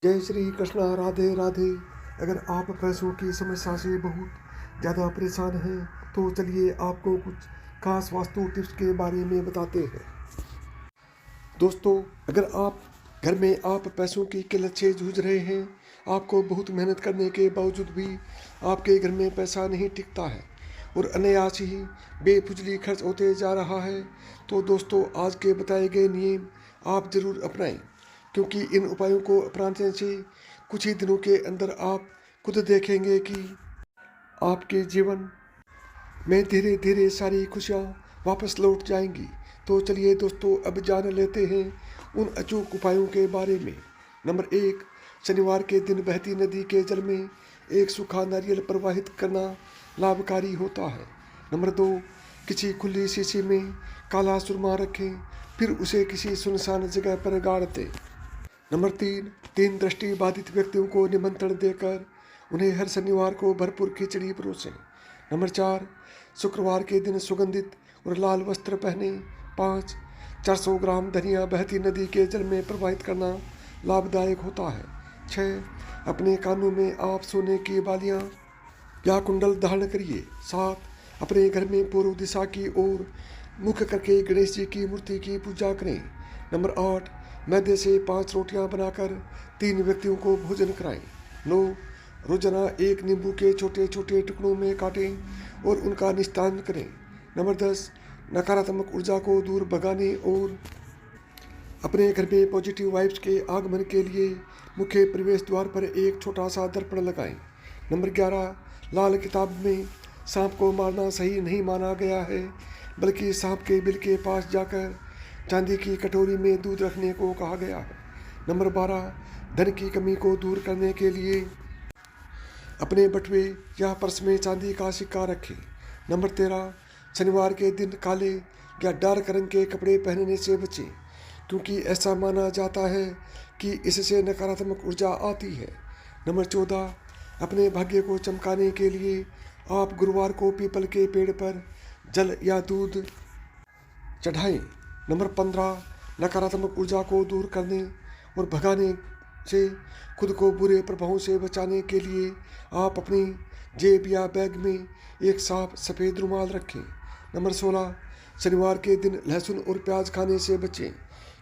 जय श्री कृष्णा, राधे राधे। अगर आप पैसों की समस्या से बहुत ज़्यादा परेशान हैं तो चलिए आपको कुछ खास वास्तु टिप्स के बारे में बताते हैं। दोस्तों, अगर आप घर में आप पैसों की किल्लत से जूझ रहे हैं, आपको बहुत मेहनत करने के बावजूद भी आपके घर में पैसा नहीं टिकता है और अनायास ही बेफिजूल खर्च होते जा रहा है, तो दोस्तों आज के बताए गए नियम आप ज़रूर अपनाएं, क्योंकि इन उपायों को अपनाने से कुछ ही दिनों के अंदर आप खुद देखेंगे कि आपके जीवन में धीरे धीरे सारी खुशियाँ वापस लौट जाएंगी। तो चलिए दोस्तों, अब जान लेते हैं उन अचूक उपायों के बारे में। नंबर 1, शनिवार के दिन बहती नदी के जल में एक सूखा नारियल प्रवाहित करना लाभकारी होता है। नंबर 2, किसी खुली शीशी में काला सुरमा रखें, फिर उसे किसी सुनसान जगह पर गाड़ दें। नंबर 3, दृष्टि बाधित व्यक्तियों को निमंत्रण देकर उन्हें हर शनिवार को भरपूर खिचड़ी परोसें। नंबर 4, शुक्रवार के दिन सुगंधित और लाल वस्त्र पहने। 5, 400 ग्राम धनिया बहती नदी के जल में प्रवाहित करना लाभदायक होता है। 6, अपने कानों में आप सोने की बालियां या कुंडल धारण करिए। 7, अपने घर में पूर्व दिशा की ओर मुख करके गणेश जी की मूर्ति की पूजा करें। नंबर 8, मैदे से 5 रोटियां बनाकर 3 व्यक्तियों को भोजन कराएं। 9, रोजाना एक नींबू के छोटे छोटे टुकड़ों में काटें और उनका निस्तारण करें। नंबर 10, नकारात्मक ऊर्जा को दूर भगाने और अपने घर में पॉजिटिव वाइब्स के आगमन के लिए मुख्य प्रवेश द्वार पर एक छोटा सा दर्पण लगाएं। नंबर 11, लाल किताब में सांप को मारना सही नहीं माना गया है, बल्कि सांप के बिल के पास जाकर चांदी की कटोरी में दूध रखने को कहा गया है। नंबर 12, धन की कमी को दूर करने के लिए अपने बटुए या पर्स में चांदी का सिक्का रखें। नंबर 13, शनिवार के दिन काले या डार्क रंग के कपड़े पहनने से बचें, क्योंकि ऐसा माना जाता है कि इससे नकारात्मक ऊर्जा आती है। नंबर 14, अपने भाग्य को चमकाने के लिए आप गुरुवार को पीपल के पेड़ पर जल या दूध चढ़ाएं। नंबर 15, नकारात्मक ऊर्जा को दूर करने और भगाने से खुद को बुरे प्रभावों से बचाने के लिए आप अपनी जेब या बैग में एक साफ सफ़ेद रुमाल रखें। नंबर 16, शनिवार के दिन लहसुन और प्याज खाने से बचें,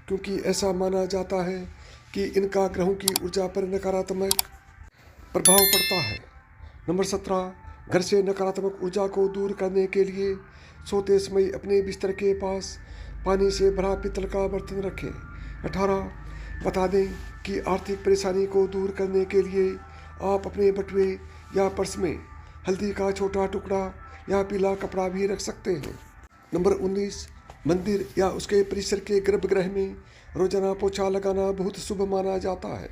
क्योंकि ऐसा माना जाता है कि इनका ग्रहों की ऊर्जा पर नकारात्मक प्रभाव पड़ता है। नंबर 17, घर से नकारात्मक ऊर्जा को दूर करने के लिए सोते समय अपने बिस्तर के पास पानी से भरा पीतल का बर्तन रखें। 18, बता दें कि आर्थिक परेशानी को दूर करने के लिए आप अपने बटुए या पर्स में हल्दी का छोटा टुकड़ा या पीला कपड़ा भी रख सकते हैं। नंबर 19, मंदिर या उसके परिसर के गर्भगृह में रोजाना पोछा लगाना बहुत शुभ माना जाता है।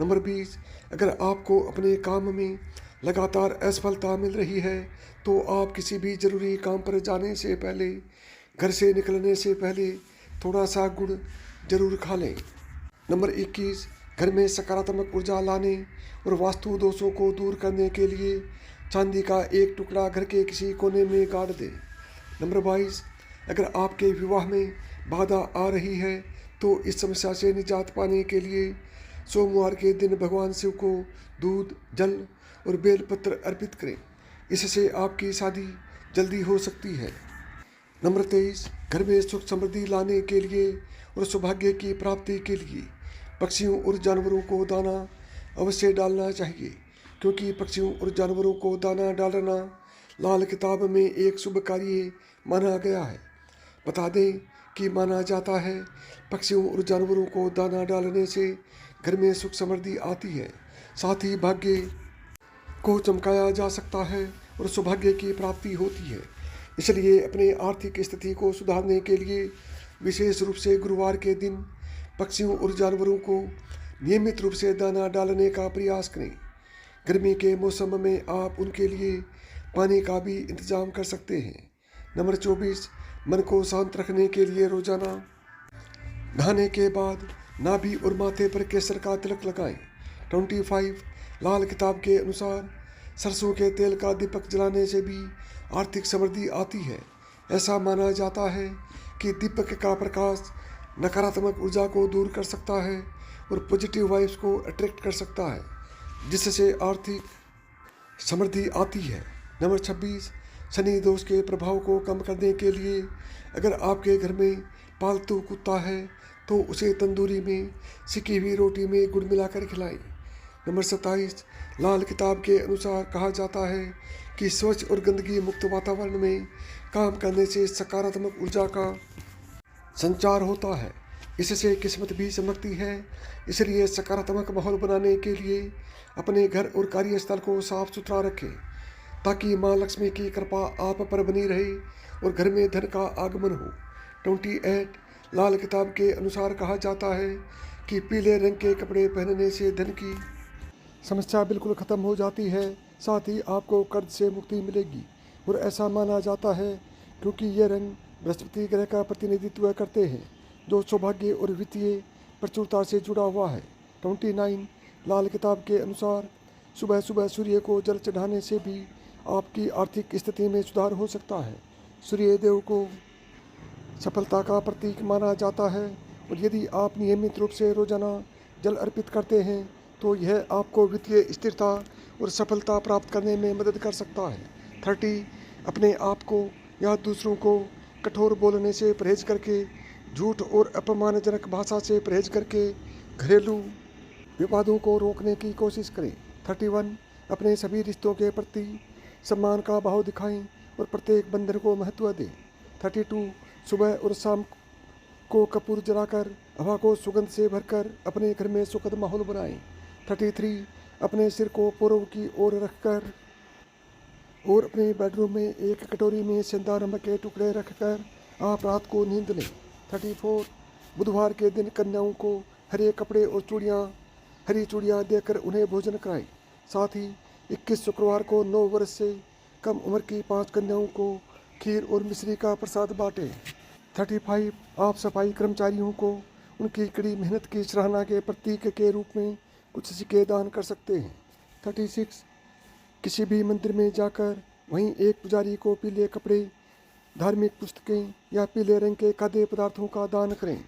नंबर 20, अगर आपको अपने काम में लगातार असफलता मिल रही है तो आप किसी भी जरूरी काम पर जाने से पहले, घर से निकलने से पहले थोड़ा सा गुड़ जरूर खा लें। नंबर 21, घर में सकारात्मक ऊर्जा लाने और वास्तु दोषों को दूर करने के लिए चांदी का एक टुकड़ा घर के किसी कोने में गाड़ दें। नंबर 22, अगर आपके विवाह में बाधा आ रही है तो इस समस्या से निजात पाने के लिए सोमवार के दिन भगवान शिव को दूध, जल और बेलपत्र अर्पित करें। इससे आपकी शादी जल्दी हो सकती है। नंबर 23, घर में सुख समृद्धि लाने के लिए और सौभाग्य की प्राप्ति के लिए पक्षियों और जानवरों को दाना अवश्य डालना चाहिए, क्योंकि पक्षियों और जानवरों को दाना डालना लाल किताब में एक शुभ कार्य माना गया है। बता दें कि माना जाता है पक्षियों और जानवरों को दाना डालने से घर में सुख समृद्धि आती है, साथ ही भाग्य को चमकाया जा सकता है और सौभाग्य की प्राप्ति होती है। इसलिए अपने आर्थिक स्थिति को सुधारने के लिए विशेष रूप से गुरुवार के दिन पक्षियों और जानवरों को नियमित रूप से दाना डालने का प्रयास करें। गर्मी के मौसम में आप उनके लिए पानी का भी इंतजाम कर सकते हैं। नंबर 24, मन को शांत रखने के लिए रोजाना नहाने के बाद नाभि और माथे पर केसर का तिलक लगाएं। 25, लाल किताब के अनुसार सरसों के तेल का दीपक जलाने से भी आर्थिक समृद्धि आती है। ऐसा माना जाता है कि दीपक का प्रकाश नकारात्मक ऊर्जा को दूर कर सकता है और पॉजिटिव वाइब्स को अट्रैक्ट कर सकता है, जिससे आर्थिक समृद्धि आती है। नंबर 26, शनि दोष के प्रभाव को कम करने के लिए अगर आपके घर में पालतू कुत्ता है तो उसे तंदूरी में सिकी हुई रोटी में गुड़ मिलाकर खिलाएं। नंबर 27, लाल किताब के अनुसार कहा जाता है कि स्वच्छ और गंदगी मुक्त वातावरण में काम करने से सकारात्मक ऊर्जा का संचार होता है, इससे किस्मत भी चमकती है। इसलिए सकारात्मक माहौल बनाने के लिए अपने घर और कार्यस्थल को साफ सुथरा रखें ताकि माँ लक्ष्मी की कृपा आप पर बनी रहे और घर में धन का आगमन हो। 28, लाल किताब के अनुसार कहा जाता है कि पीले रंग के कपड़े पहनने से धन की समस्या बिल्कुल ख़त्म हो जाती है, साथ ही आपको कर्ज से मुक्ति मिलेगी। और ऐसा माना जाता है क्योंकि ये रंग बृहस्पति ग्रह का प्रतिनिधित्व करते हैं जो सौभाग्य और वित्तीय प्रचुरता से जुड़ा हुआ है। 29, लाल किताब के अनुसार सुबह सुबह सूर्य को जल चढ़ाने से भी आपकी आर्थिक स्थिति में सुधार हो सकता है। सूर्य देव को सफलता का प्रतीक माना जाता है और यदि आप नियमित रूप से रोजाना जल अर्पित करते हैं तो यह आपको वित्तीय स्थिरता और सफलता प्राप्त करने में मदद कर सकता है। 30, अपने आप को या दूसरों को कठोर बोलने से परहेज करके, झूठ और अपमानजनक भाषा से परहेज करके घरेलू विवादों को रोकने की कोशिश करें। 31, अपने सभी रिश्तों के प्रति सम्मान का भाव दिखाएं और प्रत्येक बंधन को महत्व दें। 32, सुबह और शाम को कपूर जलाकर हवा को सुगंध से भरकर अपने घर में सुखद माहौल बनाएं। 33, अपने सिर को पूर्व की ओर रखकर और अपने बेडरूम में एक कटोरी में सेंधा नमक के टुकड़े रखकर आप रात को नींद लें। 34, बुधवार के दिन कन्याओं को हरे कपड़े और हरी चूड़ियाँ देकर उन्हें भोजन कराएं। साथ ही 21 शुक्रवार को 9 वर्ष से कम उम्र की 5 कन्याओं को खीर और मिश्री का प्रसाद बांटें। 35, आप सफाई कर्मचारियों को उनकी कड़ी मेहनत की सराहना के प्रतीक के रूप में कुछ सिक्के दान कर सकते हैं। 36, किसी भी मंदिर में जाकर वहीं एक पुजारी को पीले कपड़े, धार्मिक पुस्तकें या पीले रंग के खाद्य पदार्थों का दान करें।